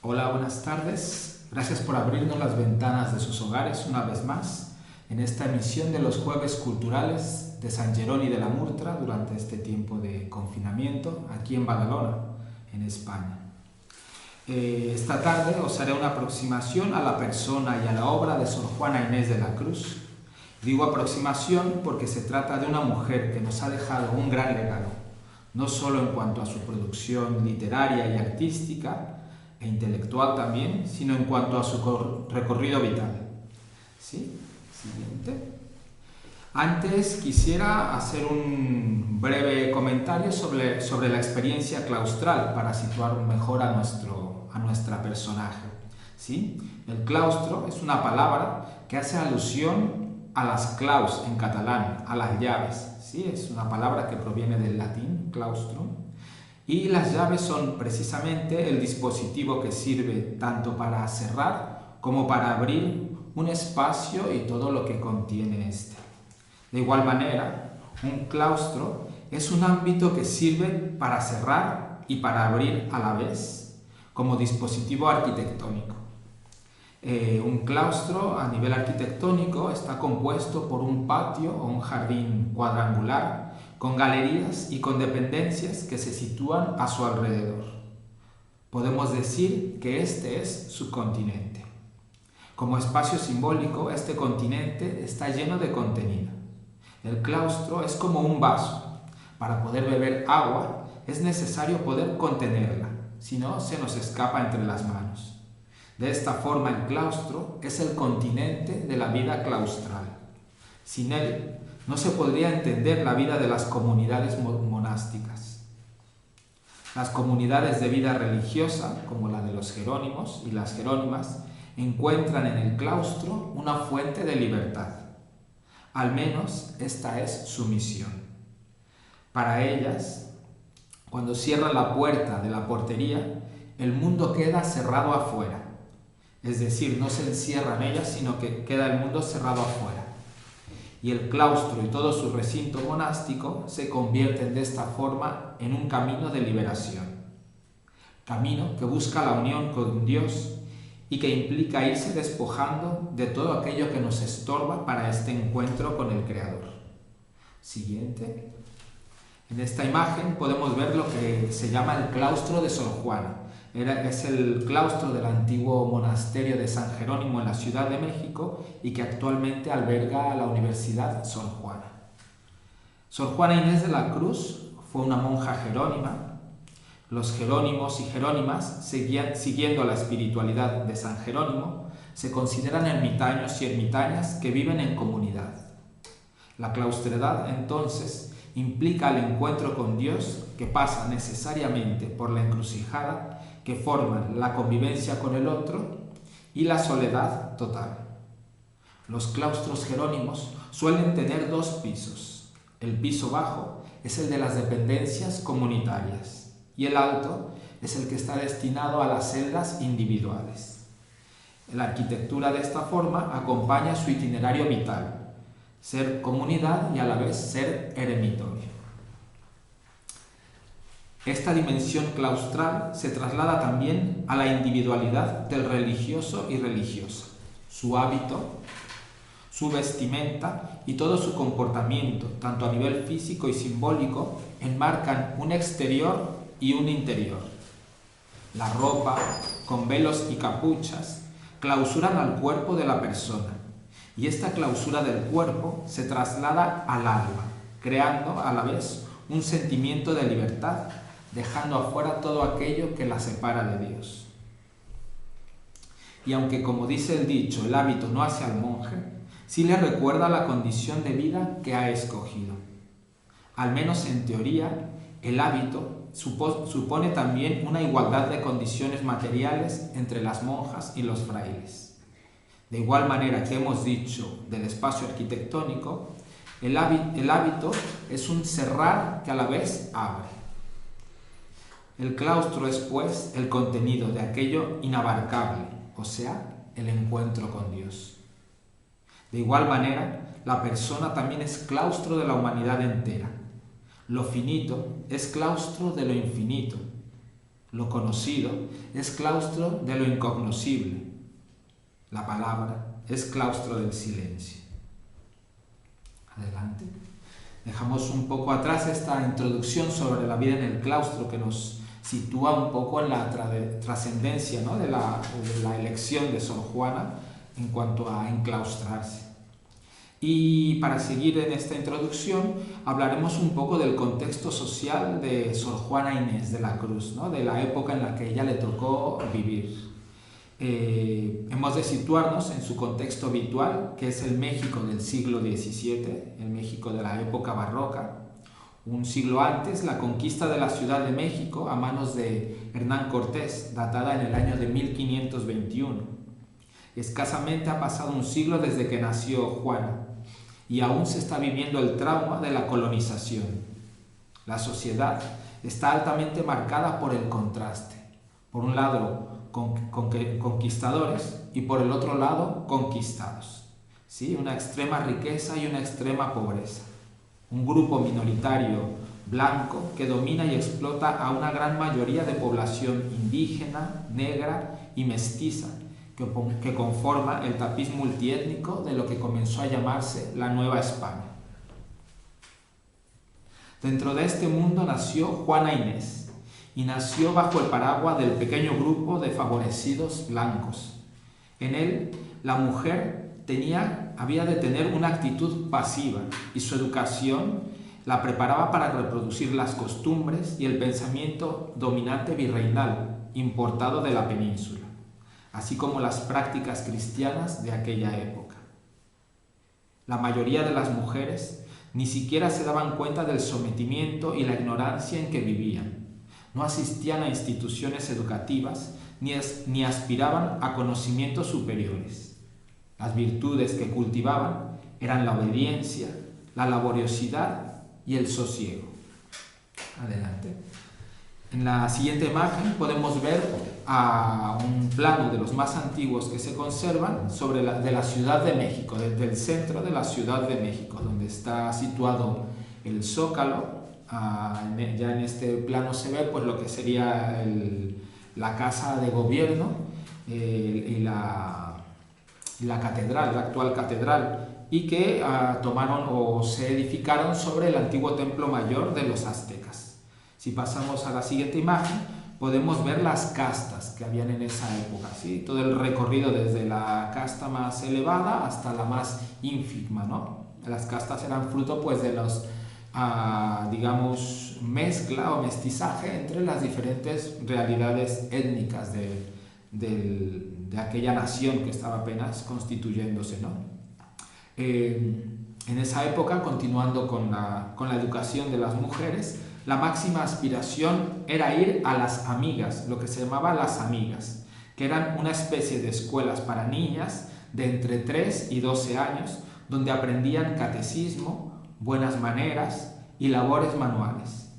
Hola, buenas tardes. Gracias por abrirnos las ventanas de sus hogares una vez más en esta emisión de los Jueves Culturales de San Jeroni de la Murtra durante este tiempo de confinamiento aquí en Badalona, en España. Esta tarde os haré una aproximación a la persona y a la obra de Sor Juana Inés de la Cruz. Digo aproximación porque se trata de una mujer que nos ha dejado un gran legado, no solo en cuanto a su producción literaria y artística, e intelectual también, sino en cuanto a su recorrido vital. ¿Sí? Siguiente. Antes quisiera hacer un breve comentario sobre la experiencia claustral para situar mejor a nuestra personaje. ¿Sí? El claustro es una palabra que hace alusión a las claus en catalán, a las llaves. ¿Sí? Es una palabra que proviene del latín, claustrum. Y las llaves son precisamente el dispositivo que sirve tanto para cerrar como para abrir un espacio y todo lo que contiene este. De igual manera, un claustro es un ámbito que sirve para cerrar y para abrir a la vez como dispositivo arquitectónico. Un claustro a nivel arquitectónico está compuesto por un patio o un jardín cuadrangular con galerías y con dependencias que se sitúan a su alrededor. Podemos decir que este es su continente. Como espacio simbólico, este continente está lleno de contenido. El claustro es como un vaso. Para poder beber agua es necesario poder contenerla, si no se nos escapa entre las manos. De esta forma el claustro es el continente de la vida claustral. Sin él no se podría entender la vida de las comunidades monásticas. Las comunidades de vida religiosa, como la de los jerónimos y las jerónimas, encuentran en el claustro una fuente de libertad. Al menos esta es su misión. Para ellas, cuando cierran la puerta de la portería, el mundo queda cerrado afuera. Es decir, no se encierran ellas, sino que queda el mundo cerrado afuera. Y el claustro y todo su recinto monástico se convierten de esta forma en un camino de liberación. Camino que busca la unión con Dios y que implica irse despojando de todo aquello que nos estorba para este encuentro con el Creador. Siguiente. En esta imagen podemos ver lo que se llama el claustro de Sor Juana. Es el claustro del antiguo monasterio de San Jerónimo en la Ciudad de México y que actualmente alberga la Universidad Sor Juana. Sor Juana Inés de la Cruz fue una monja jerónima. Los jerónimos y jerónimas, siguiendo la espiritualidad de San Jerónimo, se consideran ermitaños y ermitañas que viven en comunidad. La claustredad, entonces, implica el encuentro con Dios que pasa necesariamente por la encrucijada que forman la convivencia con el otro y la soledad total. Los claustros jerónimos suelen tener dos pisos. El piso bajo es el de las dependencias comunitarias y el alto es el que está destinado a las celdas individuales. La arquitectura de esta forma acompaña su itinerario vital, ser comunidad y a la vez ser eremitorio. Esta dimensión claustral se traslada también a la individualidad del religioso y religiosa. Su hábito, su vestimenta y todo su comportamiento, tanto a nivel físico y simbólico, enmarcan un exterior y un interior. La ropa, con velos y capuchas, clausuran al cuerpo de la persona, y esta clausura del cuerpo se traslada al alma, creando a la vez un sentimiento de libertad, dejando afuera todo aquello que la separa de Dios. Y aunque, como dice el dicho, el hábito no hace al monje, sí le recuerda la condición de vida que ha escogido. Al menos en teoría, el hábito supone también una igualdad de condiciones materiales entre las monjas y los frailes. De igual manera que hemos dicho del espacio arquitectónico, el hábito es un cerrar que a la vez abre. El claustro es, pues, el contenido de aquello inabarcable, o sea, el encuentro con Dios. De igual manera, la persona también es claustro de la humanidad entera. Lo finito es claustro de lo infinito. Lo conocido es claustro de lo incognoscible. La palabra es claustro del silencio. Adelante. Dejamos un poco atrás esta introducción sobre la vida en el claustro que nos sitúa un poco en la trascendencia, ¿no?, de la elección de Sor Juana en cuanto a enclaustrarse. Y para seguir en esta introducción hablaremos un poco del contexto social de Sor Juana Inés de la Cruz, ¿no?, de la época en la que ella le tocó vivir. Hemos de situarnos en su contexto habitual, que es el México del siglo XVII, el México de la época barroca. Un siglo antes, la conquista de la Ciudad de México a manos de Hernán Cortés, datada en el año de 1521. Escasamente ha pasado un siglo desde que nació Juana y aún se está viviendo el trauma de la colonización. La sociedad está altamente marcada por el contraste. Por un lado, conquistadores y por el otro lado, conquistados. ¿Sí? Una extrema riqueza y una extrema pobreza. Un grupo minoritario blanco que domina y explota a una gran mayoría de población indígena, negra y mestiza, que conforma el tapiz multiétnico de lo que comenzó a llamarse la Nueva España. Dentro de este mundo nació Juana Inés, y nació bajo el paraguas del pequeño grupo de favorecidos blancos. En él, la mujer había de tener una actitud pasiva y su educación la preparaba para reproducir las costumbres y el pensamiento dominante virreinal importado de la península, así como las prácticas cristianas de aquella época. La mayoría de las mujeres ni siquiera se daban cuenta del sometimiento y la ignorancia en que vivían. No asistían a instituciones educativas ni aspiraban a conocimientos superiores. Las virtudes que cultivaban eran la obediencia, la laboriosidad y el sosiego. Adelante. En la siguiente imagen podemos ver a un plano de los más antiguos que se conservan de la Ciudad de México, desde el centro de la Ciudad de México, donde está situado el Zócalo. Ya en este plano se ve pues lo que sería la casa de gobierno y la catedral, la actual catedral, y que tomaron o se edificaron sobre el antiguo templo mayor de los aztecas. Si pasamos a la siguiente imagen, podemos ver las castas que habían en esa época, ¿sí? Todo el recorrido desde la casta más elevada hasta la más ínfima, ¿no? Las castas eran fruto pues de los digamos, mezcla o mestizaje entre las diferentes realidades étnicas de aquella nación que estaba apenas constituyéndose, ¿no? En esa época, continuando con la educación de las mujeres, la máxima aspiración era ir a las amigas, lo que se llamaba las amigas, que eran una especie de escuelas para niñas de entre 3 y 12 años, donde aprendían catecismo, buenas maneras y labores manuales.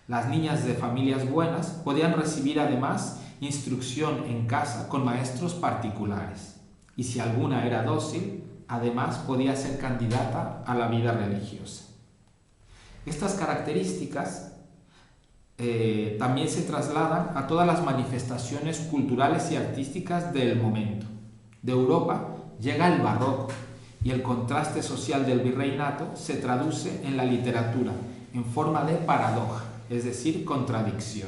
Las niñas de familias buenas podían recibir además instrucción en casa con maestros particulares, y si alguna era dócil, además podía ser candidata a la vida religiosa. Estas características también se trasladan a todas las manifestaciones culturales y artísticas del momento. De Europa llega el barroco, y el contraste social del virreinato se traduce en la literatura en forma de paradoja, es decir, contradicción.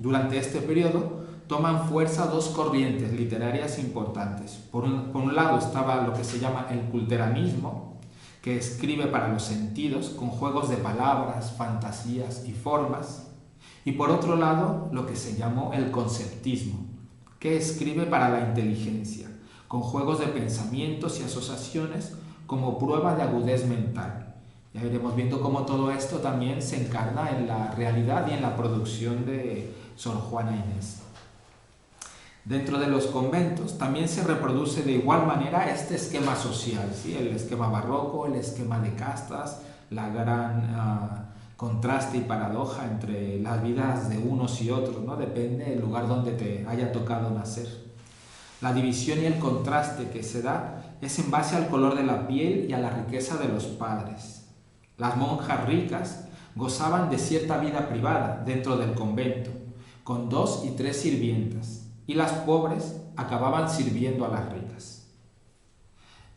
Durante este periodo toman fuerza dos corrientes literarias importantes. Por un lado estaba lo que se llama el culteranismo, que escribe para los sentidos, con juegos de palabras, fantasías y formas, y por otro lado lo que se llamó el conceptismo, que escribe para la inteligencia, con juegos de pensamientos y asociaciones como prueba de agudez mental. Ya iremos viendo cómo todo esto también se encarna en la realidad y en la producción de Sor Juana Inés. Dentro de los conventos también se reproduce de igual manera este esquema social, ¿sí? El esquema barroco, el esquema de castas, la gran contraste y paradoja entre las vidas de unos y otros, ¿no? Depende del lugar donde te haya tocado nacer. La división y el contraste que se da es en base al color de la piel y a la riqueza de los padres. Las monjas ricas gozaban de cierta vida privada dentro del convento, con 2 y 3 sirvientas, y las pobres acababan sirviendo a las ricas.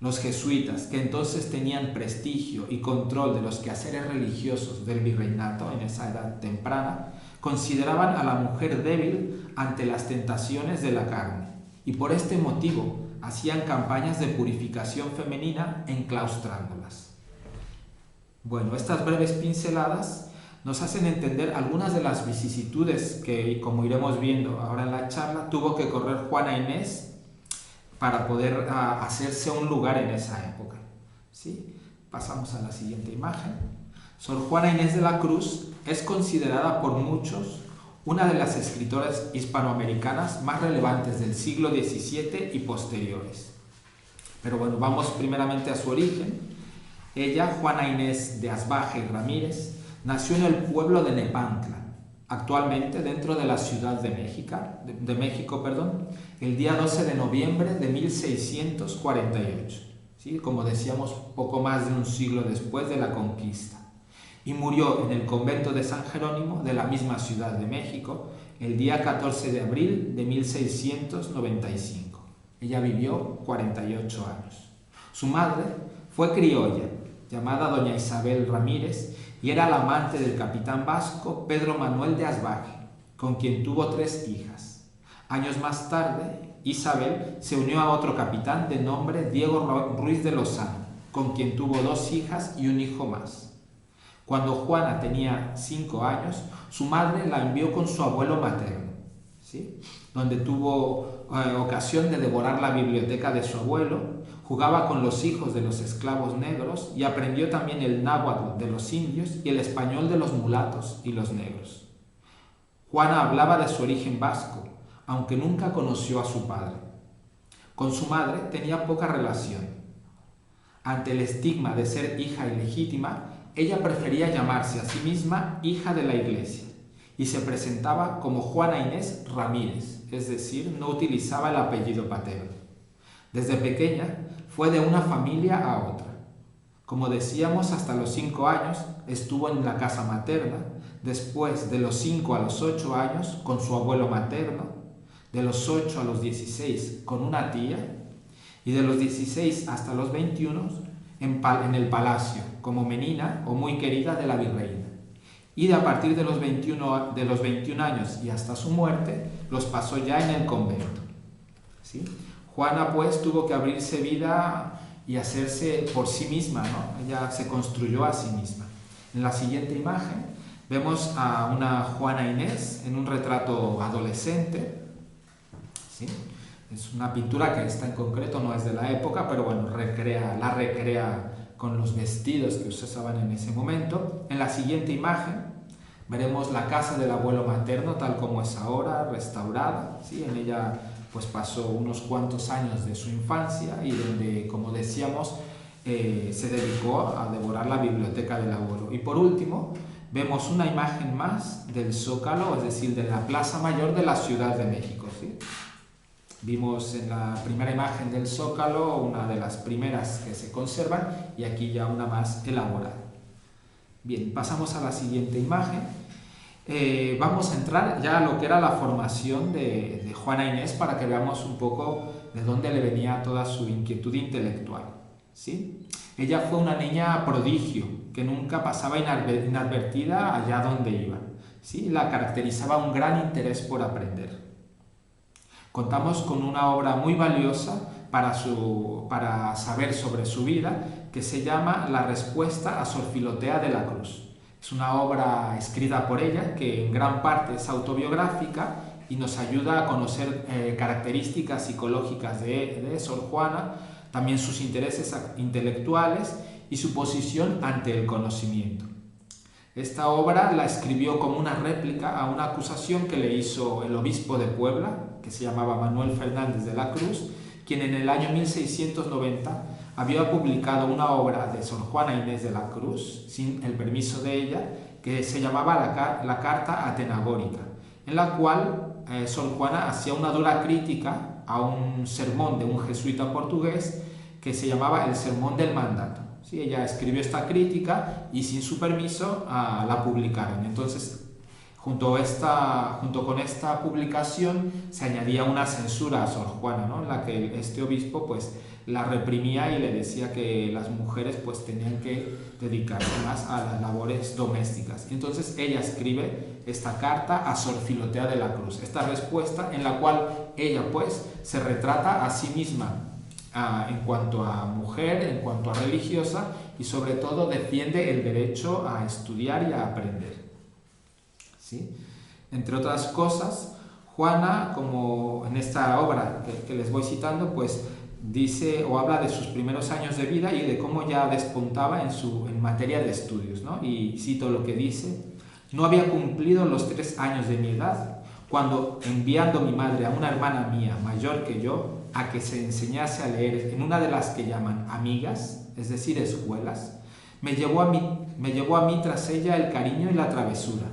Los jesuitas, que entonces tenían prestigio y control de los quehaceres religiosos del virreinato en esa edad temprana, consideraban a la mujer débil ante las tentaciones de la carne, y por este motivo hacían campañas de purificación femenina enclaustrándolas. Bueno, estas breves pinceladas nos hacen entender algunas de las vicisitudes que, como iremos viendo ahora en la charla, tuvo que correr Juana Inés para poder hacerse un lugar en esa época. ¿Sí? Pasamos a la siguiente imagen. Sor Juana Inés de la Cruz es considerada por muchos una de las escritoras hispanoamericanas más relevantes del siglo XVII y posteriores. Pero bueno, vamos primeramente a su origen. Ella, Juana Inés de Asbaje y Ramírez, nació en el pueblo de Nepantla, actualmente dentro de la Ciudad de México, el día 12 de noviembre de 1648, ¿sí? Como decíamos, poco más de un siglo después de la conquista. Y murió en el convento de San Jerónimo de la misma Ciudad de México el día 14 de abril de 1695. Ella vivió 48 años. Su madre fue criolla, llamada doña Isabel Ramírez, y era la amante del capitán vasco Pedro Manuel de Asbaje, con quien tuvo 3 hijas. Años más tarde, Isabel se unió a otro capitán de nombre Diego Ruiz de Lozano, con quien tuvo 2 hijas y un hijo más. Cuando Juana tenía 5 años, su madre la envió con su abuelo materno, ¿sí? Donde tuvo ocasión de devorar la biblioteca de su abuelo, jugaba con los hijos de los esclavos negros y aprendió también el náhuatl de los indios y el español de los mulatos y los negros. Juana hablaba de su origen vasco, aunque nunca conoció a su padre. Con su madre tenía poca relación. Ante el estigma de ser hija ilegítima, ella prefería llamarse a sí misma hija de la Iglesia y se presentaba como Juana Inés Ramírez, es decir, no utilizaba el apellido paterno. Desde pequeña fue de una familia a otra. Como decíamos, hasta los 5 años estuvo en la casa materna, después de los 5 a los 8 años con su abuelo materno, de los 8 a los 16 con una tía y de los 16 hasta los 21 en el palacio, como menina o muy querida de la virreina. Y a partir de los 21 años y hasta su muerte, los pasó ya en el convento. ¿Sí? Juana pues tuvo que abrirse vida y hacerse por sí misma, ¿no? Ella se construyó a sí misma. En la siguiente imagen vemos a una Juana Inés en un retrato adolescente, ¿sí? Es una pintura que esta en concreto no es de la época, pero bueno, la recrea con los vestidos que se usaban en ese momento. En la siguiente imagen veremos la casa del abuelo materno tal como es ahora, restaurada, ¿sí? En ella pues pasó unos cuantos años de su infancia y donde, como decíamos, se dedicó a devorar la biblioteca del abuelo. Y por último, vemos una imagen más del Zócalo, es decir, de la Plaza Mayor de la Ciudad de México, ¿sí? Vimos en la primera imagen del Zócalo una de las primeras que se conservan y aquí ya una más elaborada. Bien, pasamos a la siguiente imagen. Vamos a entrar ya a lo que era la formación de Juana Inés para que veamos un poco de dónde le venía toda su inquietud intelectual, ¿sí? Ella fue una niña prodigio que nunca pasaba inadvertida allá donde iba, ¿sí? La caracterizaba un gran interés por aprender. Contamos con una obra muy valiosa para saber sobre su vida que se llama La respuesta a Sor Filotea de la Cruz. Es una obra escrita por ella que en gran parte es autobiográfica y nos ayuda a conocer características psicológicas de Sor Juana, también sus intereses intelectuales y su posición ante el conocimiento. Esta obra la escribió como una réplica a una acusación que le hizo el obispo de Puebla, que se llamaba Manuel Fernández de la Cruz, quien en el año 1690 había publicado una obra de Sor Juana Inés de la Cruz, sin el permiso de ella, que se llamaba la Carta Atenagórica, en la cual Sor Juana hacía una dura crítica a un sermón de un jesuita portugués que se llamaba el Sermón del Mandato, ¿sí? Ella escribió esta crítica y sin su permiso la publicaron. Entonces, junto con esta publicación se añadía una censura a Sor Juana, ¿no? En la que este obispo pues la reprimía y le decía que las mujeres pues tenían que dedicarse más a las labores domésticas. Entonces ella escribe esta carta a Sor Filotea de la Cruz, esta respuesta en la cual ella pues se retrata a sí misma en cuanto a mujer, en cuanto a religiosa, y sobre todo defiende el derecho a estudiar y a aprender. ¿Sí? Entre otras cosas, Juana, como en esta obra que les voy citando, pues dice o habla de sus primeros años de vida y de cómo ya despuntaba en materia de estudios, ¿no? Y cito lo que dice: no había cumplido los 3 años de mi edad cuando, enviando mi madre a una hermana mía mayor que yo a que se enseñase a leer en una de las que llaman amigas, es decir, escuelas, me llevó a mí tras ella el cariño y la travesura,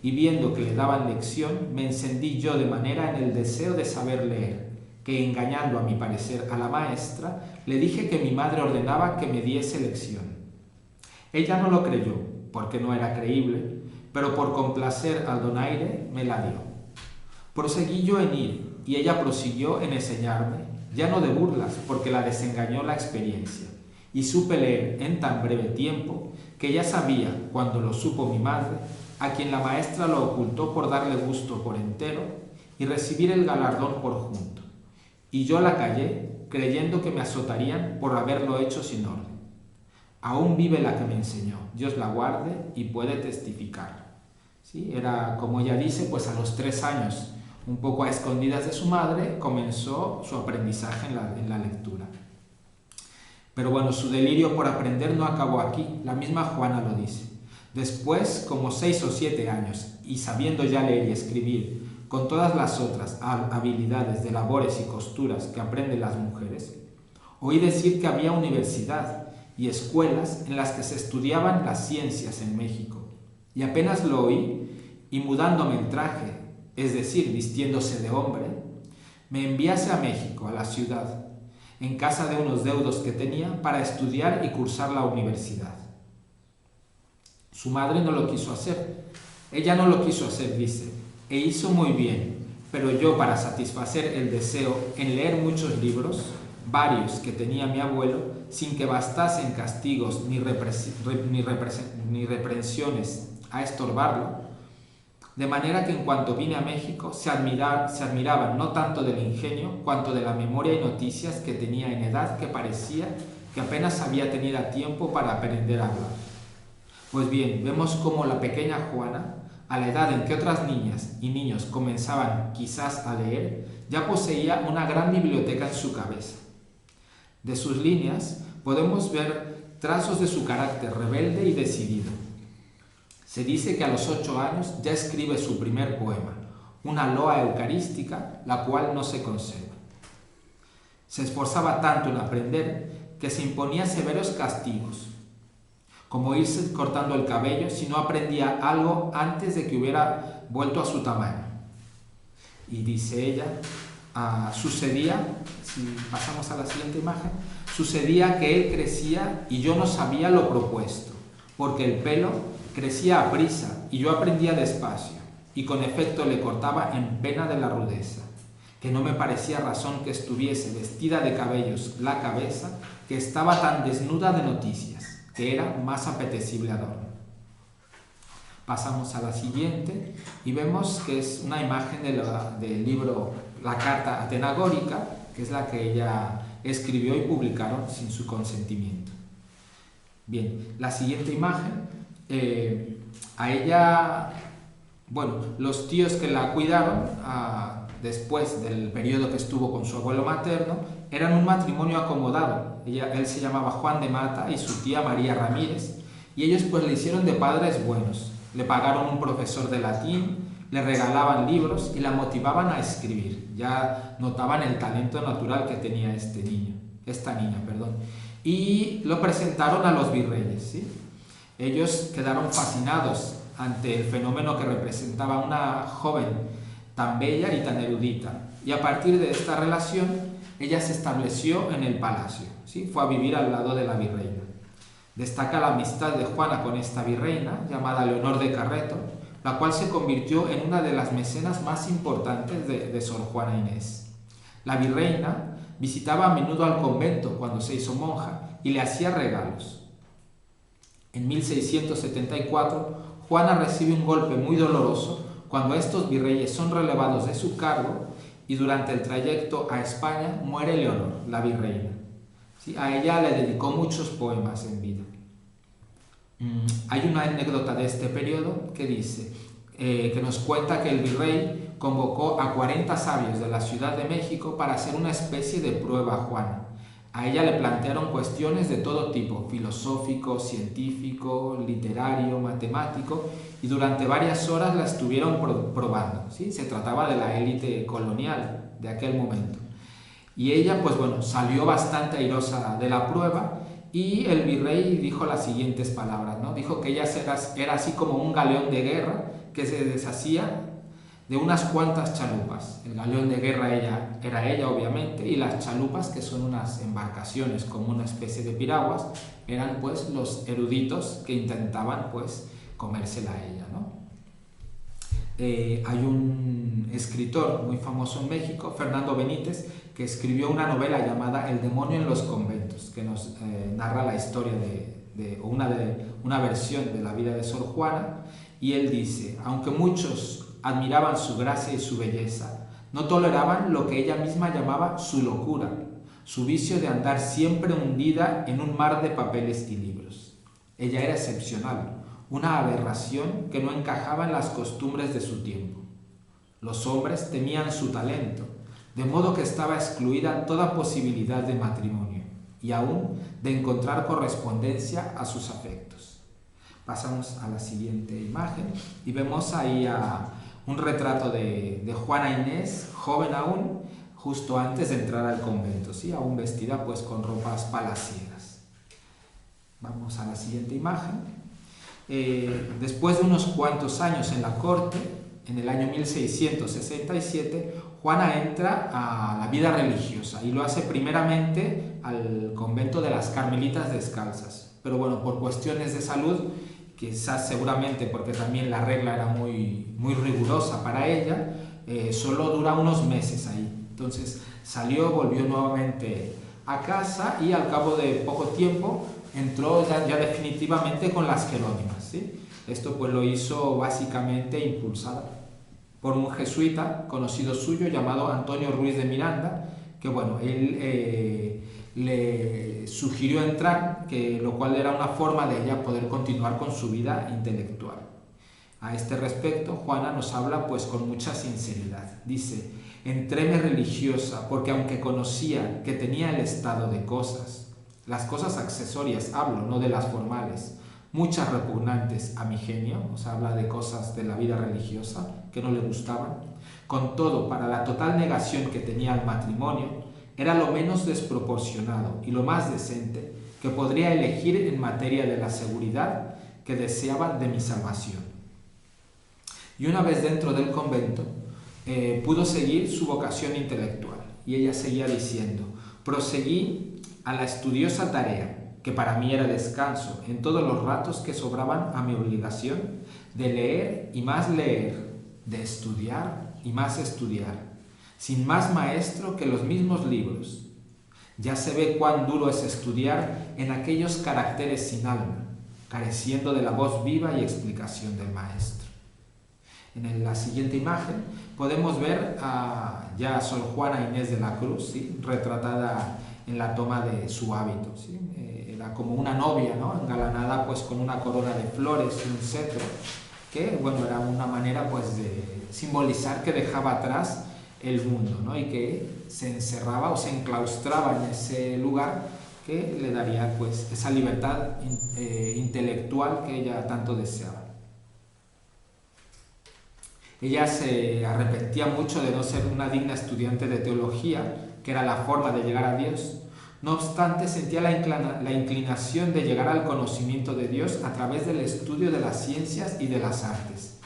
y viendo que le daban lección, me encendí yo de manera en el deseo de saber leer, que engañando a mi parecer a la maestra, le dije que mi madre ordenaba que me diese lección. Ella no lo creyó, porque no era creíble, pero por complacer al donaire me la dio. Proseguí yo en ir, y ella prosiguió en enseñarme, ya no de burlas, porque la desengañó la experiencia, y supe leer en tan breve tiempo que ya sabía, cuando lo supo mi madre, a quien la maestra lo ocultó por darle gusto por entero y recibir el galardón por junto. Y yo la callé, creyendo que me azotarían por haberlo hecho sin orden. Aún vive la que me enseñó, Dios la guarde y puede testificar. ¿Sí? Era, como ella dice, pues a los 3 años, un poco a escondidas de su madre, comenzó su aprendizaje en la lectura. Pero bueno, su delirio por aprender no acabó aquí, la misma Juana lo dice. Después, como 6 o 7 años, y sabiendo ya leer y escribir, con todas las otras habilidades de labores y costuras que aprenden las mujeres, oí decir que había universidad y escuelas en las que se estudiaban las ciencias en México, y apenas lo oí, y mudándome el traje, es decir, vistiéndose de hombre, me enviase a México, a la ciudad, en casa de unos deudos que tenía para estudiar y cursar la universidad. Su madre no lo quiso hacer. Ella no lo quiso hacer, dice, e hizo muy bien, pero yo, para satisfacer el deseo en leer muchos libros, varios que tenía mi abuelo, sin que bastasen castigos ni reprensiones a estorbarlo, de manera que en cuanto vine a México se admiraban no tanto del ingenio cuanto de la memoria y noticias que tenía en edad que parecía que apenas había tenido tiempo para aprender a hablar. Pues bien, vemos cómo la pequeña Juana, a la edad en que otras niñas y niños comenzaban quizás a leer, ya poseía una gran biblioteca en su cabeza. De sus líneas podemos ver trazos de su carácter rebelde y decidido. Se dice que a los 8 años ya escribe su primer poema, una loa eucarística, la cual no se conserva. Se esforzaba tanto en aprender que se imponía severos castigos, como irse cortando el cabello si no aprendía algo antes de que hubiera vuelto a su tamaño. Y dice ella, sucedía, si pasamos a la siguiente imagen, sucedía que él crecía y yo no sabía lo propuesto, porque el pelo crecía a prisa y yo aprendía despacio, y con efecto le cortaba en pena de la rudeza, que no me parecía razón que estuviese vestida de cabellos la cabeza, que estaba tan desnuda de noticias, que era más apetecible adorno. Pasamos a la siguiente y vemos que es una imagen del libro La Carta Atenagórica, que es la que ella escribió y publicaron sin su consentimiento. Bien, la siguiente imagen, a ella, bueno, los tíos que la cuidaron después del periodo que estuvo con su abuelo materno eran un matrimonio acomodado. Él se llamaba Juan de Mata y su tía María Ramírez, y ellos pues le hicieron de padres buenos. Le pagaron un profesor de latín, le regalaban libros y la motivaban a escribir. Ya notaban el talento natural que tenía esta niña, y lo presentaron a los virreyes, ¿sí? Ellos quedaron fascinados ante el fenómeno que representaba una joven tan bella y tan erudita, y a partir de esta relación ella se estableció en el palacio, ¿sí? Fue a vivir al lado de la virreina. Destaca la amistad de Juana con esta virreina, llamada Leonor de Carreto, la cual se convirtió en una de las mecenas más importantes de Sor Juana Inés. La virreina visitaba a menudo al convento cuando se hizo monja y le hacía regalos. En 1674, Juana recibe un golpe muy doloroso cuando estos virreyes son relevados de su cargo y durante el trayecto a España muere Leonor, la virreina. ¿Sí? A ella le dedicó muchos poemas en vida. Hay una anécdota de este periodo que dice, que nos cuenta que el virrey convocó a 40 sabios de la Ciudad de México para hacer una especie de prueba a Juana. A ella le plantearon cuestiones de todo tipo, filosófico, científico, literario, matemático, y durante varias horas la estuvieron probando, ¿sí? Se trataba de la élite colonial de aquel momento. Y ella, pues bueno, salió bastante airosa de la prueba y el virrey dijo las siguientes palabras, ¿no? Dijo que ella era así como un galeón de guerra que se deshacía de unas cuantas chalupas. El galeón de guerra era ella, obviamente, y las chalupas, que son unas embarcaciones como una especie de piraguas, eran pues los eruditos que intentaban pues comérsela a ella, ¿no? Hay un escritor muy famoso en México, Fernando Benítez, que escribió una novela llamada El demonio en los conventos, que nos narra la historia una versión de la vida de Sor Juana, y él dice, aunque muchos admiraban su gracia y su belleza, no toleraban lo que ella misma llamaba su locura, su vicio de andar siempre hundida en un mar de papeles y libros. Ella era excepcional, una aberración que no encajaba en las costumbres de su tiempo. Los hombres temían su talento, de modo que estaba excluida toda posibilidad de matrimonio y aún de encontrar correspondencia a sus afectos. Pasamos a la siguiente imagen y vemos ahí un retrato de Juana Inés, joven aún, justo antes de entrar al convento, ¿sí? Aún vestida pues con ropas palaciegas. Vamos a la siguiente imagen. Después de unos cuantos años en la corte, en el año 1667, Juana entra a la vida religiosa y lo hace primeramente al convento de las Carmelitas Descalzas. Pero bueno, por cuestiones de salud, quizás seguramente porque también la regla era muy rigurosa para ella, solo dura unos meses ahí. Entonces salió, volvió nuevamente a casa y al cabo de poco tiempo entró ya definitivamente con las Jerónimas, ¿sí? Esto pues lo hizo básicamente impulsada por un jesuita conocido suyo llamado Antonio Ruiz de Miranda, que bueno, él le sugirió entrar, lo cual era una forma de ella poder continuar con su vida intelectual. A este respecto, Juana nos habla pues con mucha sinceridad. Dice, entréme religiosa porque aunque conocía que tenía el estado de cosas, las cosas accesorias hablo, no de las formales, muchas repugnantes a mi genio, o sea, habla de cosas de la vida religiosa que no le gustaban, con todo, para la total negación que tenía al matrimonio, era lo menos desproporcionado y lo más decente que podría elegir en materia de la seguridad que deseaba de mi salvación. Y una vez dentro del convento, pudo seguir su vocación intelectual. Y ella seguía diciendo, proseguí a la estudiosa tarea, que para mí era descanso, en todos los ratos que sobraban a mi obligación, de leer y más leer, de estudiar y más estudiar, sin más maestro que los mismos libros. Ya se ve cuán duro es estudiar en aquellos caracteres sin alma, careciendo de la voz viva y explicación del maestro. En la siguiente imagen podemos ver a Sor Juana Inés de la Cruz, ¿sí? Retratada en la toma de su hábito, ¿sí? Era como una novia, ¿no? Engalanada pues con una corona de flores y un cetro, que bueno, era una manera pues de simbolizar que dejaba atrás el mundo, ¿no? Y que se encerraba o se enclaustraba en ese lugar que le daría pues esa libertad intelectual que ella tanto deseaba. Ella se arrepentía mucho de no ser una digna estudiante de teología, que era la forma de llegar a Dios. No obstante, sentía la inclinación de llegar al conocimiento de Dios a través del estudio de las ciencias y de las artes.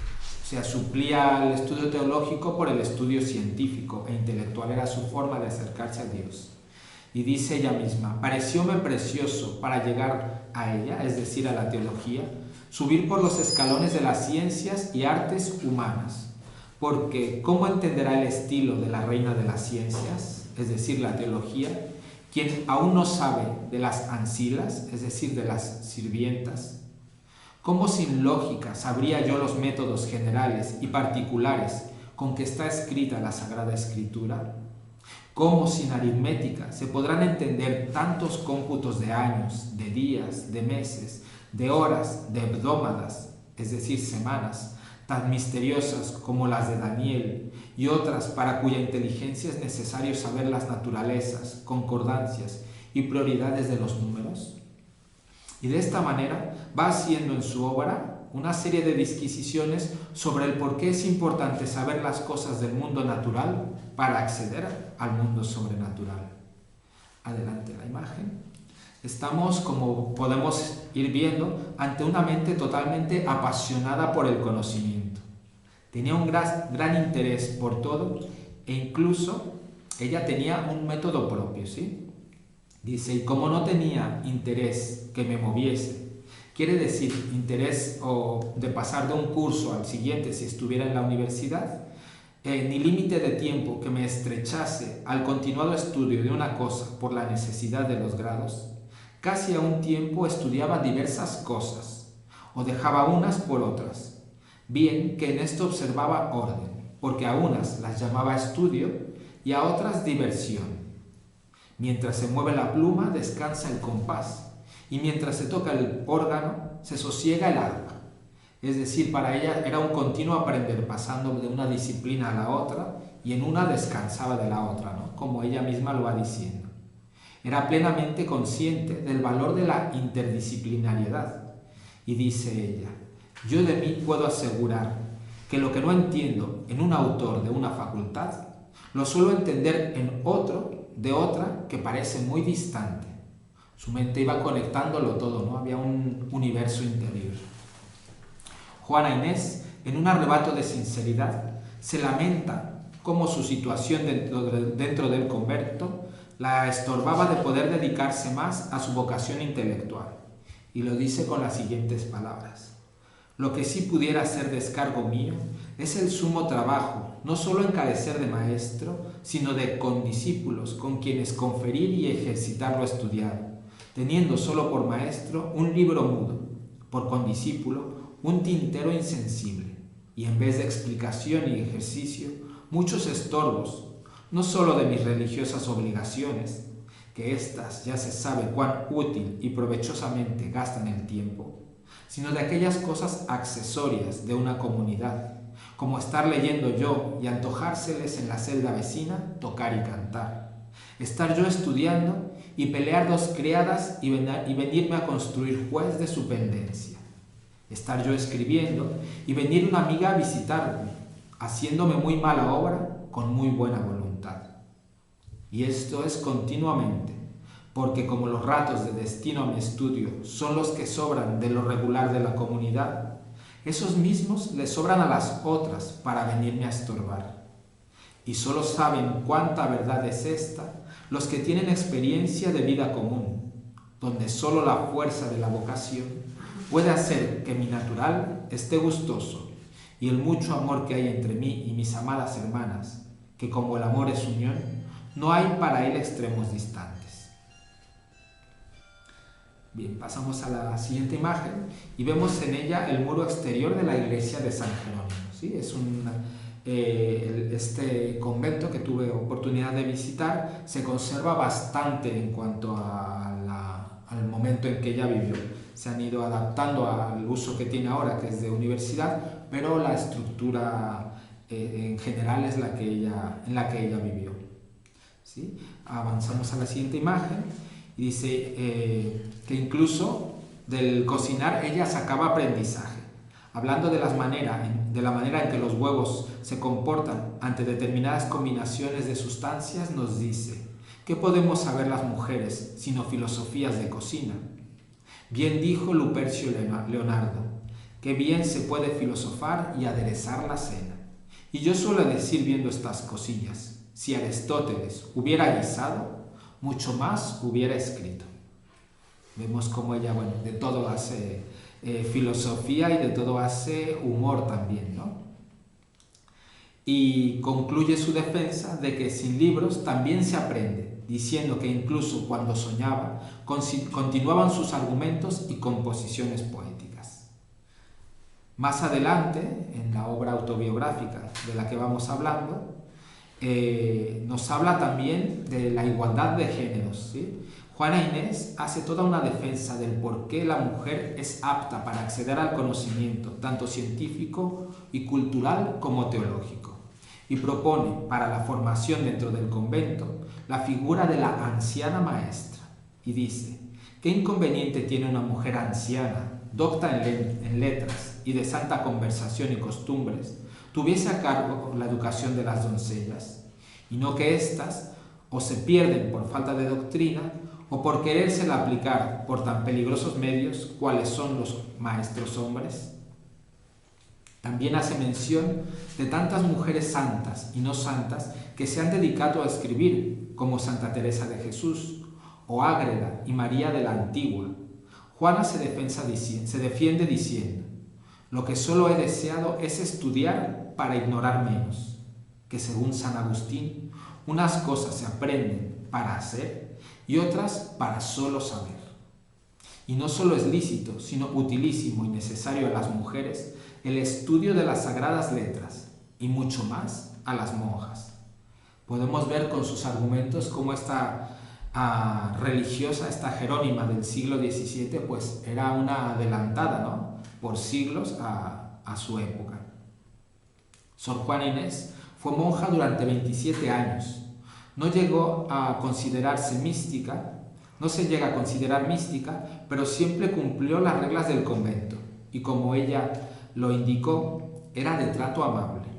O sea, suplía el estudio teológico por el estudio científico e intelectual, era su forma de acercarse a Dios. Y dice ella misma, parecióme precioso para llegar a ella, es decir, a la teología, subir por los escalones de las ciencias y artes humanas, porque ¿cómo entenderá el estilo de la reina de las ciencias, es decir, la teología, quien aún no sabe de las ancilas, es decir, de las sirvientas? ¿Cómo sin lógica sabría yo los métodos generales y particulares con que está escrita la Sagrada Escritura? ¿Cómo sin aritmética se podrán entender tantos cómputos de años, de días, de meses, de horas, de hebdómadas, es decir, semanas, tan misteriosas como las de Daniel y otras para cuya inteligencia es necesario saber las naturalezas, concordancias y prioridades de los números? Y de esta manera va haciendo en su obra una serie de disquisiciones sobre el por qué es importante saber las cosas del mundo natural para acceder al mundo sobrenatural. Adelante la imagen. Estamos, como podemos ir viendo, ante una mente totalmente apasionada por el conocimiento. Tenía un gran interés por todo e incluso ella tenía un método propio, ¿sí? Dice, y como no tenía interés que me moviese, quiere decir interés o de pasar de un curso al siguiente si estuviera en la universidad, ni límite de tiempo que me estrechase al continuado estudio de una cosa por la necesidad de los grados, casi a un tiempo estudiaba diversas cosas, o dejaba unas por otras, bien que en esto observaba orden, porque a unas las llamaba estudio y a otras diversión. Mientras se mueve la pluma, descansa el compás, y mientras se toca el órgano, se sosiega el arpa. Es decir, para ella era un continuo aprender, pasando de una disciplina a la otra, y en una descansaba de la otra, ¿no? Como ella misma lo va diciendo. Era plenamente consciente del valor de la interdisciplinariedad, y dice ella, yo de mí puedo asegurar que lo que no entiendo en un autor de una facultad, lo suelo entender en otro de otra que parece muy distante. Su mente iba conectándolo todo, ¿no? Había un universo interior. Juana Inés, en un arrebato de sinceridad, se lamenta cómo su situación dentro del convento la estorbaba de poder dedicarse más a su vocación intelectual. Y lo dice con las siguientes palabras. Lo que sí pudiera ser descargo mío es el sumo trabajo, no solo encarecer de maestro, sino de condiscípulos con quienes conferir y ejercitar lo estudiado, teniendo solo por maestro un libro mudo, por condiscípulo un tintero insensible, y en vez de explicación y ejercicio, muchos estorbos, no solo de mis religiosas obligaciones, que éstas ya se sabe cuán útil y provechosamente gastan el tiempo, sino de aquellas cosas accesorias de una comunidad, como estar leyendo yo y antojárseles en la celda vecina tocar y cantar, estar yo estudiando y pelear dos criadas y venirme a construir juez de su pendencia, estar yo escribiendo y venir una amiga a visitarme, haciéndome muy mala obra con muy buena voluntad. Y esto es continuamente, porque como los ratos de destino a mi estudio son los que sobran de lo regular de la comunidad, esos mismos le sobran a las otras para venirme a estorbar. Y solo saben cuánta verdad es esta los que tienen experiencia de vida común, donde solo la fuerza de la vocación puede hacer que mi natural esté gustoso y el mucho amor que hay entre mí y mis amadas hermanas, que como el amor es unión, no hay para él extremos distantes. Bien, pasamos a la siguiente imagen y vemos en ella el muro exterior de la iglesia de San Jerónimo, ¿sí? Es este convento que tuve oportunidad de visitar se conserva bastante en cuanto al momento en que ella vivió. Se han ido adaptando al uso que tiene ahora, que es de universidad, pero la estructura en general es en la que ella vivió. ¿Sí? Avanzamos a la siguiente imagen y dice que incluso del cocinar ella sacaba aprendizaje, hablando de la manera en que los huevos se comportan ante determinadas combinaciones de sustancias. Nos dice, ¿qué podemos saber las mujeres sino filosofías de cocina? Bien dijo Lupercio Leonardo, que bien se puede filosofar y aderezar la cena. Y yo suelo decir viendo estas cosillas, si Aristóteles hubiera guisado, mucho más hubiera escrito. Vemos cómo ella, bueno, de todo hace filosofía y de todo hace humor también, ¿no? Y concluye su defensa de que sin libros también se aprende, diciendo que incluso cuando soñaba, continuaban sus argumentos y composiciones poéticas. Más adelante, en la obra autobiográfica de la que vamos hablando, nos habla también de la igualdad de géneros, ¿sí? Juana Inés hace toda una defensa del por qué la mujer es apta para acceder al conocimiento, tanto científico y cultural como teológico, y propone para la formación dentro del convento la figura de la anciana maestra, y dice: ¿qué inconveniente tiene una mujer anciana, docta en letras y de santa conversación y costumbres, tuviese a cargo la educación de las doncellas, y no que éstas o se pierden por falta de doctrina o por querérsela aplicar por tan peligrosos medios cuales son los maestros hombres? También hace mención de tantas mujeres santas y no santas que se han dedicado a escribir, como Santa Teresa de Jesús o Ágreda y María de la Antigua. Juana se defiende diciendo: lo que solo he deseado es estudiar para ignorar menos, que según San Agustín, unas cosas se aprenden para hacer y otras para solo saber. Y no solo es lícito, sino utilísimo y necesario a las mujeres el estudio de las sagradas letras, y mucho más a las monjas. Podemos ver con sus argumentos cómo esta religiosa, esta Jerónima del siglo XVII, pues era una adelantada, ¿no?, por siglos a su época. Sor Juana Inés fue monja durante 27 años. No llegó a considerarse mística, no se llega a considerar mística, pero siempre cumplió las reglas del convento y, como ella lo indicó, era de trato amable.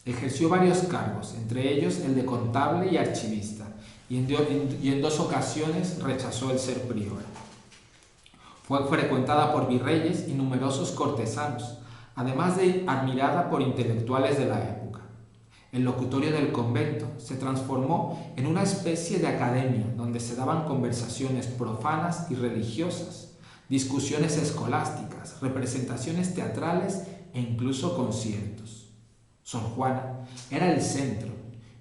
Ejerció varios cargos, entre ellos el de contable y archivista, y en 2 ocasiones rechazó el ser priora. Fue frecuentada por virreyes y numerosos cortesanos, además de admirada por intelectuales de la época. El locutorio del convento se transformó en una especie de academia donde se daban conversaciones profanas y religiosas, discusiones escolásticas, representaciones teatrales e incluso conciertos. Sor Juana era el centro,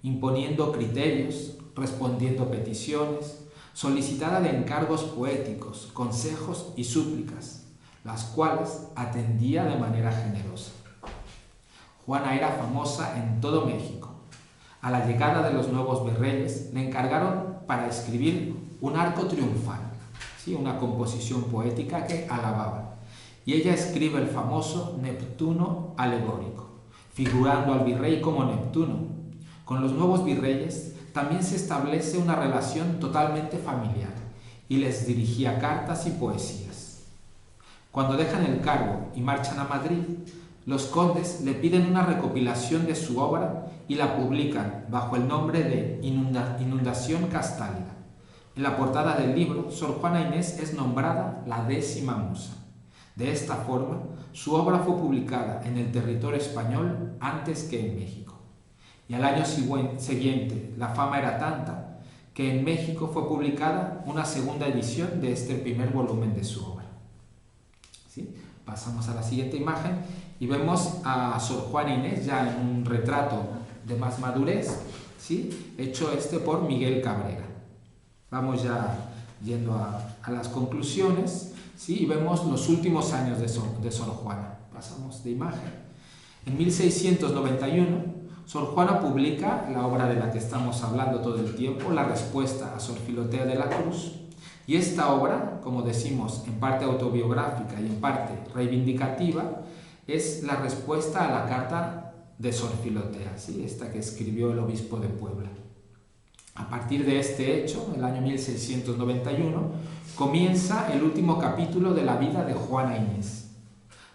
imponiendo criterios, respondiendo peticiones, solicitada de encargos poéticos, consejos y súplicas, las cuales atendía de manera generosa. Juana era famosa en todo México. A la llegada de los nuevos virreyes le encargaron para escribir un arco triunfal, ¿sí?, una composición poética que alababa, y ella escribe el famoso Neptuno alegórico, figurando al virrey como Neptuno. Con los nuevos virreyes también se establece una relación totalmente familiar y les dirigía cartas y poesías. Cuando dejan el cargo y marchan a Madrid, los condes le piden una recopilación de su obra y la publican bajo el nombre de Inundación Castálida. En la portada del libro, Sor Juana Inés es nombrada la 10ª musa. De esta forma, su obra fue publicada en el territorio español antes que en México. Y al año siguiente, la fama era tanta que en México fue publicada una segunda edición de este primer volumen de su obra. ¿Sí? Pasamos a la siguiente imagen y vemos a Sor Juana Inés ya en un retrato de más madurez, ¿sí?, hecho por Miguel Cabrera. Vamos ya yendo a las conclusiones, ¿sí?, y vemos los últimos años de Sor Juana. Pasamos de imagen. En 1691, Sor Juana publica la obra de la que estamos hablando todo el tiempo, La respuesta a Sor Filotea de la Cruz, y esta obra, como decimos, en parte autobiográfica y en parte reivindicativa, es la respuesta a la carta de Sor Filotea, ¿sí?, esta que escribió el obispo de Puebla. A partir de este hecho, en el año 1691, comienza el último capítulo de la vida de Juana Inés.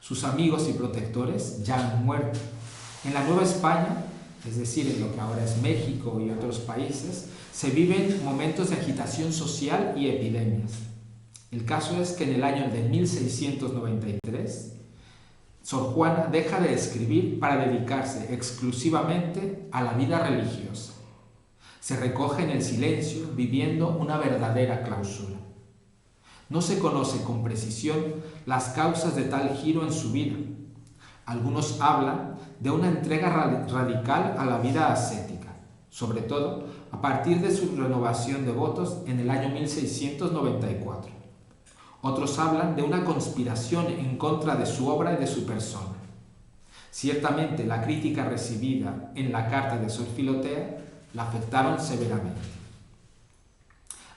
Sus amigos y protectores ya han muerto. En la Nueva España, es decir, en lo que ahora es México y otros países, se viven momentos de agitación social y epidemias. El caso es que en el año de 1693, Sor Juana deja de escribir para dedicarse exclusivamente a la vida religiosa. Se recoge en el silencio, viviendo una verdadera clausura. No se conoce con precisión las causas de tal giro en su vida. Algunos hablan de una entrega radical a la vida ascética, sobre todo a partir de su renovación de votos en el año 1694. Otros hablan de una conspiración en contra de su obra y de su persona. Ciertamente la crítica recibida en la carta de Sor Filotea la afectaron severamente.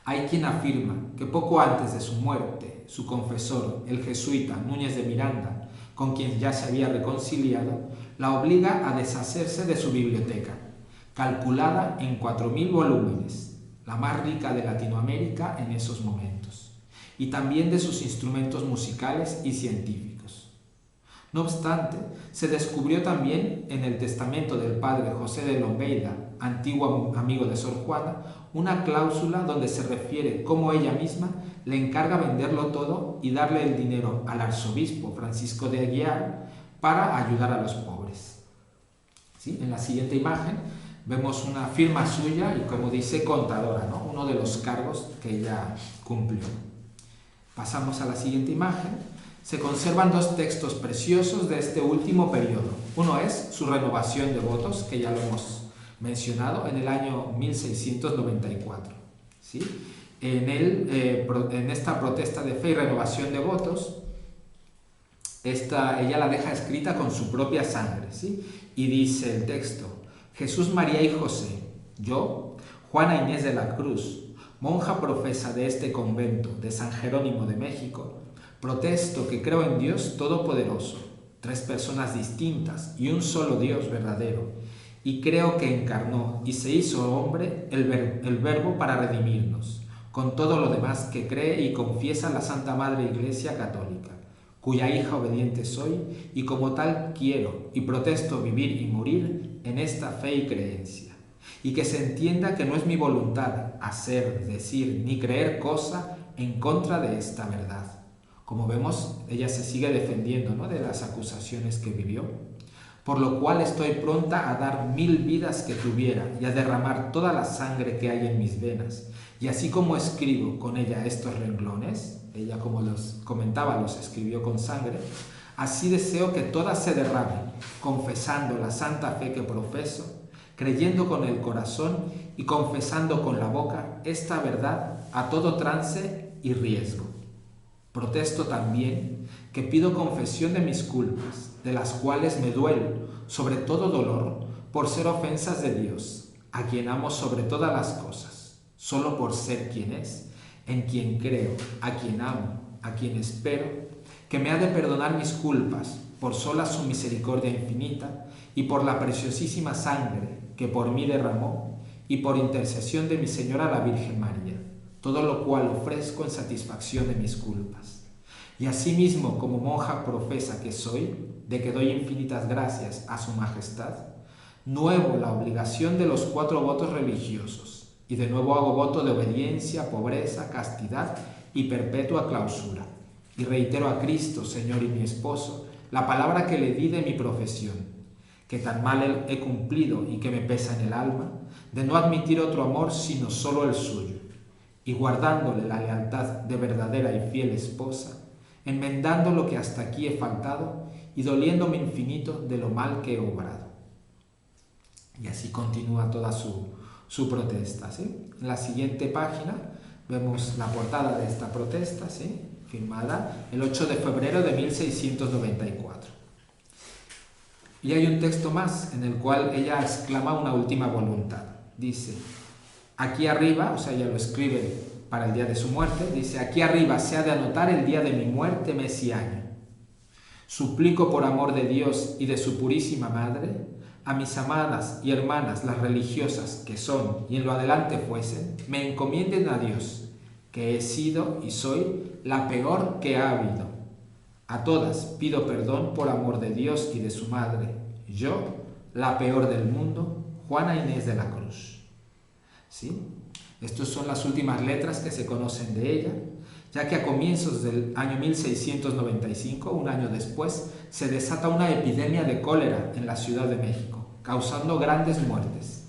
Hay quien afirma que poco antes de su muerte, su confesor, el jesuita Núñez de Miranda, con quien ya se había reconciliado, la obliga a deshacerse de su biblioteca, calculada en 4.000 volúmenes, la más rica de Latinoamérica en esos momentos, y también de sus instrumentos musicales y científicos. No obstante, se descubrió también en el testamento del padre José de Lombeida, antiguo amigo de Sor Juana, una cláusula donde se refiere cómo ella misma le encarga venderlo todo y darle el dinero al arzobispo Francisco de Aguiar para ayudar a los pobres. ¿Sí? En la siguiente imagen vemos una firma suya y, como dice, contadora, ¿no? Uno de los cargos que ella cumplió. Pasamos a la siguiente imagen. Se conservan dos textos preciosos de este último periodo. Uno es su renovación de votos, que ya lo hemos mencionado, en el año 1694. ¿Sí? En esta protesta de fe y renovación de votos, ella la deja escrita con su propia sangre. ¿Sí? Y dice el texto: Jesús, María y José, yo, Juana Inés de la Cruz, monja profesa de este convento de San Jerónimo de México, protesto que creo en Dios Todopoderoso, tres personas distintas y un solo Dios verdadero, y creo que encarnó y se hizo hombre el Verbo para redimirnos, con todo lo demás que cree y confiesa la Santa Madre Iglesia Católica, cuya hija obediente soy, y como tal quiero y protesto vivir y morir en esta fe y creencia, y que se entienda que no es mi voluntad hacer, decir ni creer cosa en contra de esta verdad. Como vemos, ella se sigue defendiendo, ¿no?, de las acusaciones que vivió. Por lo cual estoy pronta a dar 1000 vidas que tuviera y a derramar toda la sangre que hay en mis venas. Y así como escribo con ella estos renglones, ella, como los comentaba, los escribió con sangre, así deseo que todas se derramen, confesando la santa fe que profeso, creyendo con el corazón y confesando con la boca esta verdad a todo trance y riesgo. Protesto también que pido confesión de mis culpas, de las cuales me duelo, sobre todo dolor, por ser ofensas de Dios, a quien amo sobre todas las cosas, solo por ser quien es, en quien creo, a quien amo, a quien espero, que me ha de perdonar mis culpas, por sola su misericordia infinita, y por la preciosísima sangre que por mí derramó, y por intercesión de mi Señora la Virgen María, todo lo cual ofrezco en satisfacción de mis culpas. Y asimismo, como monja profesa que soy, de que doy infinitas gracias a su majestad, nuevo la obligación de los 4 votos religiosos, y de nuevo hago voto de obediencia, pobreza, castidad y perpetua clausura. Y reitero a Cristo, Señor y mi esposo, la palabra que le di de mi profesión, que tan mal he cumplido y que me pesa en el alma, de no admitir otro amor sino solo el suyo, y guardándole la lealtad de verdadera y fiel esposa, enmendando lo que hasta aquí he faltado y doliéndome infinito de lo mal que he obrado. Y así continúa toda su protesta, ¿sí? En la siguiente página vemos la portada de esta protesta, ¿sí?, firmada el 8 de febrero de 1694. Y hay un texto más en el cual ella exclama una última voluntad. Dice: aquí arriba, o sea, ella lo escribe para el día de su muerte, dice: aquí arriba se ha de anotar el día de mi muerte, mes y año. Suplico por amor de Dios y de su purísima Madre, a mis amadas y hermanas las religiosas que son y en lo adelante fuesen, me encomienden a Dios, que he sido y soy la peor que ha habido. A todas pido perdón por amor de Dios y de su Madre. Yo, la peor del mundo, Juana Inés de la Cruz. ¿Sí? Estas son las últimas letras que se conocen de ella, ya que a comienzos del año 1695, un año después, se desata una epidemia de cólera en la Ciudad de México, causando grandes muertes.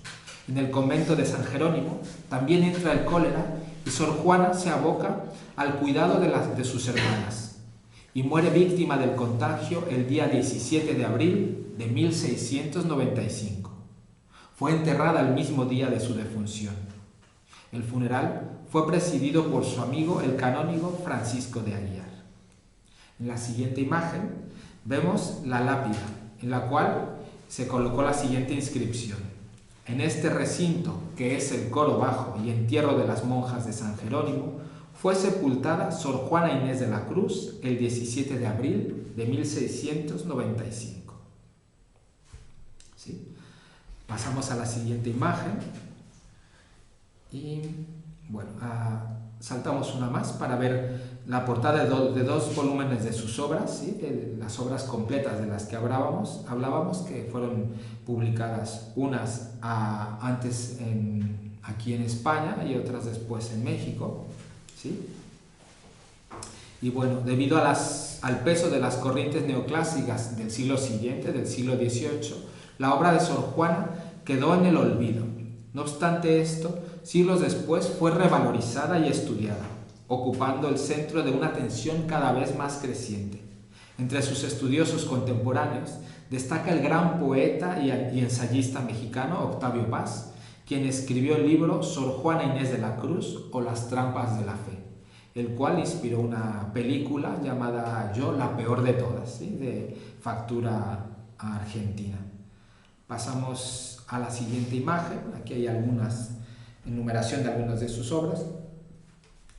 En el convento de San Jerónimo también entra el cólera y Sor Juana se aboca al cuidado de sus hermanas y muere víctima del contagio el día 17 de abril de 1695. Fue enterrada el mismo día de su defunción. El funeral fue presidido por su amigo el canónigo Francisco de Aguiar. En la siguiente imagen vemos la lápida, en la cual se colocó la siguiente inscripción: en este recinto, que es el coro bajo y entierro de las monjas de San Jerónimo, fue sepultada Sor Juana Inés de la Cruz el 17 de abril de 1695. ¿Sí? Pasamos a la siguiente imagen y bueno, saltamos una más para ver la portada de dos volúmenes de sus obras, ¿sí? De las obras completas de las que hablábamos, que fueron publicadas unas antes aquí en España y otras después en México, ¿sí? Y bueno, debido al peso de las corrientes neoclásicas del siglo siguiente, del siglo XVIII, la obra de Sor Juana quedó en el olvido. No obstante esto, siglos después fue revalorizada y estudiada, ocupando el centro de una atención cada vez más creciente. Entre sus estudiosos contemporáneos destaca el gran poeta y ensayista mexicano Octavio Paz, quien escribió el libro Sor Juana Inés de la Cruz o Las trampas de la fe, el cual inspiró una película llamada Yo, la peor de todas, ¿sí? De factura argentina. Pasamos a la siguiente imagen. Aquí hay enumeración de algunas de sus obras.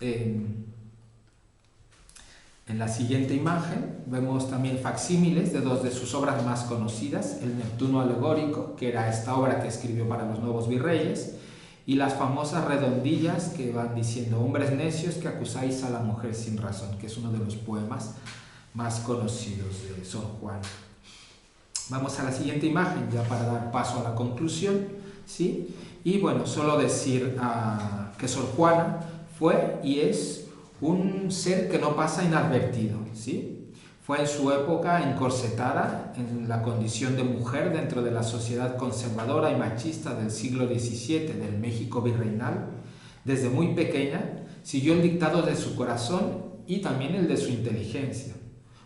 En la siguiente imagen vemos también facsímiles de dos de sus obras más conocidas, el Neptuno alegórico, que era esta obra que escribió para los nuevos virreyes, y las famosas redondillas que van diciendo: hombres necios que acusáis a la mujer sin razón, que es uno de los poemas más conocidos de Sor Juana. Vamos a la siguiente imagen ya para dar paso a la conclusión, ¿sí? Y bueno, solo decir que Sor Juana fue y es un ser que no pasa inadvertido, ¿sí? Fue en su época encorsetada en la condición de mujer dentro de la sociedad conservadora y machista del siglo XVII del México virreinal. Desde muy pequeña siguió el dictado de su corazón y también el de su inteligencia.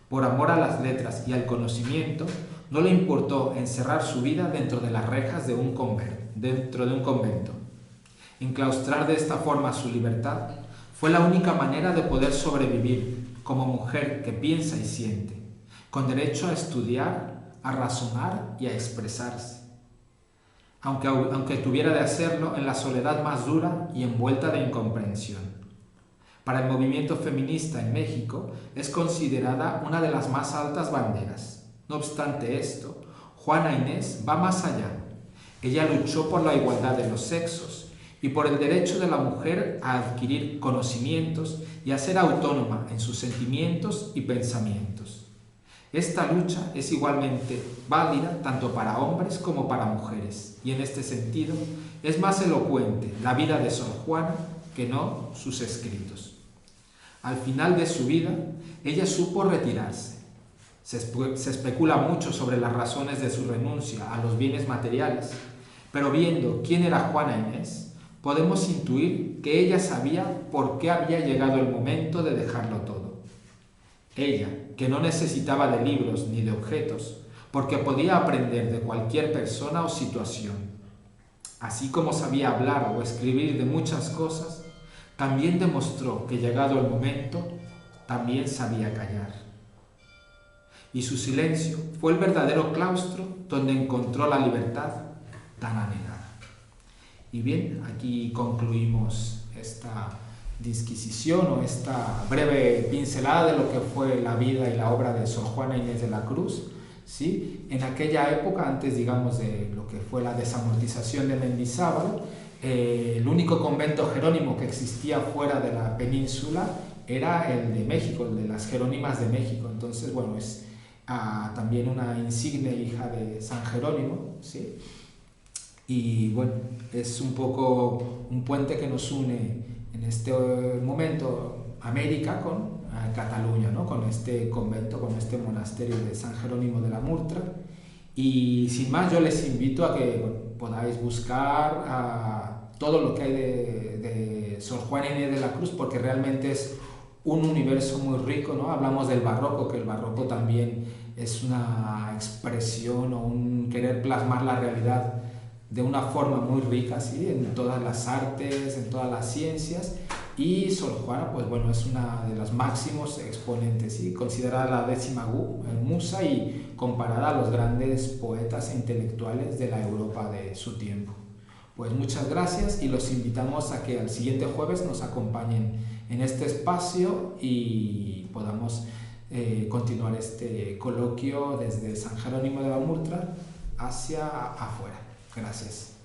Por amor a las letras y al conocimiento, no le importó encerrar su vida dentro de las rejas de un convento. Enclaustrar de esta forma su libertad fue la única manera de poder sobrevivir como mujer que piensa y siente, con derecho a estudiar, a razonar y a expresarse, aunque tuviera de hacerlo en la soledad más dura y envuelta de incomprensión. Para el movimiento feminista en México es considerada una de las más altas banderas. No obstante esto, Juana Inés va más allá. Ella luchó por la igualdad de los sexos y por el derecho de la mujer a adquirir conocimientos y a ser autónoma en sus sentimientos y pensamientos. Esta lucha es igualmente válida tanto para hombres como para mujeres, y en este sentido es más elocuente la vida de Sor Juana que no sus escritos. Al final de su vida, ella supo retirarse. Se especula mucho sobre las razones de su renuncia a los bienes materiales, pero viendo quién era Juana Inés, podemos intuir que ella sabía por qué había llegado el momento de dejarlo todo. Ella, que no necesitaba de libros ni de objetos, porque podía aprender de cualquier persona o situación. Así como sabía hablar o escribir de muchas cosas, también demostró que llegado el momento, también sabía callar. Y su silencio fue el verdadero claustro donde encontró la libertad tan anhelada. Y bien, aquí concluimos esta disquisición o esta breve pincelada de lo que fue la vida y la obra de Sor Juana Inés de la Cruz, ¿sí? En aquella época, antes digamos de lo que fue la desamortización de Mendizábal, el único convento jerónimo que existía fuera de la península era el de México, el de las Jerónimas de México. Entonces, bueno, es también una insigne hija de San Jerónimo, ¿sí? Y bueno, es un poco un puente que nos une en este momento América con Cataluña, ¿no? Con este convento, con este monasterio de San Jerónimo de la Murtra. Y sin más, yo les invito a que podáis buscar todo lo que hay de Sor Juana Inés de la Cruz, porque realmente es un universo muy rico, ¿no? Hablamos del barroco, que el barroco también es una expresión o un querer plasmar la realidad de una forma muy rica, ¿sí? En todas las artes, en todas las ciencias. Y Sor Juana, pues bueno, es una de los máximos exponentes, ¿sí? Considerada la décima musa y comparada a los grandes poetas e intelectuales de la Europa de su tiempo. Pues muchas gracias y los invitamos a que al siguiente jueves nos acompañen en este espacio y podamos continuar este coloquio desde San Jerónimo de la Murtra hacia afuera. Gracias.